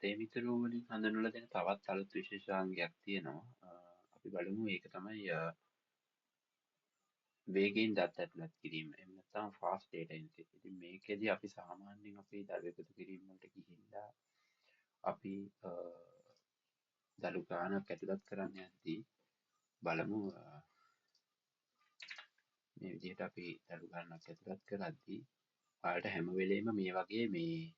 තේමිතුරු වලින් හඳුන්වලා දෙන තවත් අලුත් විශේෂාංගයක් තියෙනවා. අපි බලමු ඒක තමයි වේගයෙන් දත් ඇතුළත් කිරීම. එහෙම නැත්නම් fast data entry. ඉතින් මේකෙදි අපි සාමාන්‍යයෙන් අපේ දඩ එකතු කිරීම වලට ගිහිල්ලා අපි දඩු ගානක් ඇතුළත් කරන්න යද්දී බලමු මේ විදිහට අපි දඩු ගානක් ඇතුළත් කරද්දී ඔයාලට හැම වෙලේම මේ වගේ මේ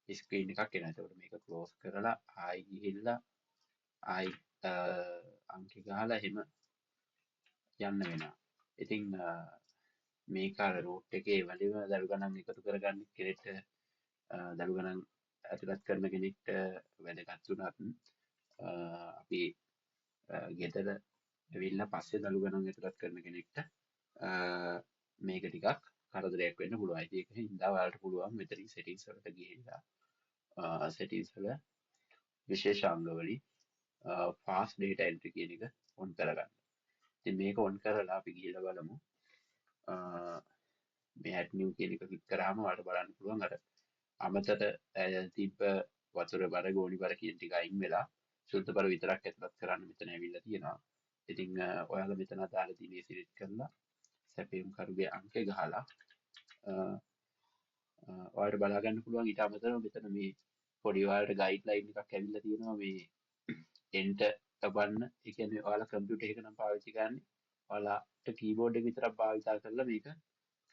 ස්ක්‍රීන් එකක් එනවා. එතකොට මේක ක්ලෝස් කරලා ආයි ගිහිල්ලා ආයි අංක ගහලා එහෙම යන්න වෙනවා. ඉතින් මේක අර රූට් එකේ වලිම දඩු ගණන් එකතු කරගන්න කෙනෙක්ට දඩු ගණන් ඇතුළත් කරන කෙනෙක්ට වැදගත් වුණත් අපි ගෙදර ඇවිල්ලා පස්සේ දඩු ගණන් ඇතුළත් කරන කෙනෙක්ට මේක ටිකක් කරදරයක් වෙන්න පුළුවන්. ඒක හින්දා ඔයාලට පුළුවන් මෙතනින් settings වලට ගිහිල්ලා settings වල විශේෂාංග වලින් fast data entry කියන එක on කරගන්න. ඉතින් මේක on කරලා අපි ගිහලා බලමු. මේ add new කියන එක ක්ලික් කරාම ඔයාලට බලන්න පුළුවන් අර අමතර තිබ්බ වතුර බර ගෝනි බර කියන ටික අයින් වෙලා සුද්ධ බර විතරක් ඇතුළත් කරන්න මෙතන ඇවිල්ලා තියෙනවා. ඉතින් ඔයාලා මෙතන අදාළ දිනේ සිලෙක්ට් කරලා සැපයුම් කරුගේ අංකය ගහලා ඔයාලට බලා ගන්න පුළුවන් ඊට අමතරව මෙතන මේ පොඩි ඔයාලට ගයිඩ්ලයින් එකක් ඇවිල්ලා තියෙනවා මේ enter තබන්න. ඒ කියන්නේ ඔයාලා කම්පියුටර් එක නම් පාවිච්චි කරන්නේ ඔයාලට කීබෝඩ් එක විතරක් භාවිතා කරලා මේක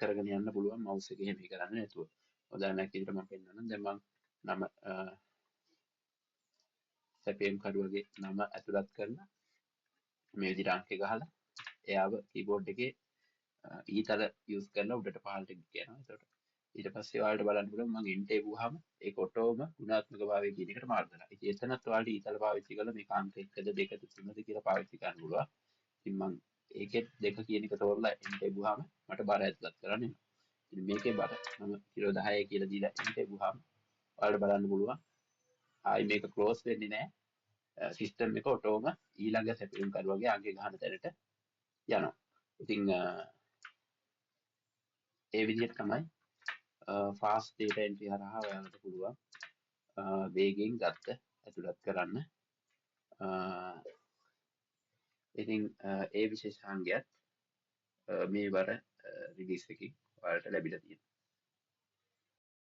කරගෙන යන්න පුළුවන් මවුස් එකේ එහෙම කරන්නේ නැතුව. උදාහරණයක් විදිහට මම පෙන්නන්නම්. දැන් මම නම සැපයුම් කරුවගේ නම ඇතුළත් කරලා මේ විදිහට අංක ගහලා එයාව කීබෝඩ් එකේ ඊතල යූස් කරලා උඩට පහළට ගෙනියනවා. ඒකට ඊට පස්සේ ඔයාලට බලන්න පුළුවන් මම int එවුවාම ඒක ඔටෝම ගුණාත්මක භාවය කියන එකට මාර්ගනවා. ඉතින් එතනත් ඔයාලට ඊතල පාවිච්චි කරලා මේක අංක 1ද 2ද 3ද කියලා පාවිච්චි කරන්න පුළුවන්. ඉතින් මම ඒකෙත් 2 කියන එක තෝරලා int එවුවාම මට බර ඇතුළත් කරන්න එනවා. ඉතින් මේකේ බර මම කිලෝ 10 කියලා දීලා int එවුවාම ඔයාලට බලන්න පුළුවන් ආයි මේක ක්ලෝස් වෙන්නේ නැහැ. සිස්ටම් එක ඔටෝම ඊළඟ සැපයුම් කරුවගේ අංක ගහන තැනට යනවා. ඉතින් ඒ විදිහට තමයි fast data entry හරහා ඔයාලට පුළුවන් වේගයෙන් දත්ත ඇතුළත් කරන්න. ඉතින් ඒ විශේෂාංගයත් මේ වර රිලීස් එකකින් ඔයාලට ලැබිලා තියෙනවා.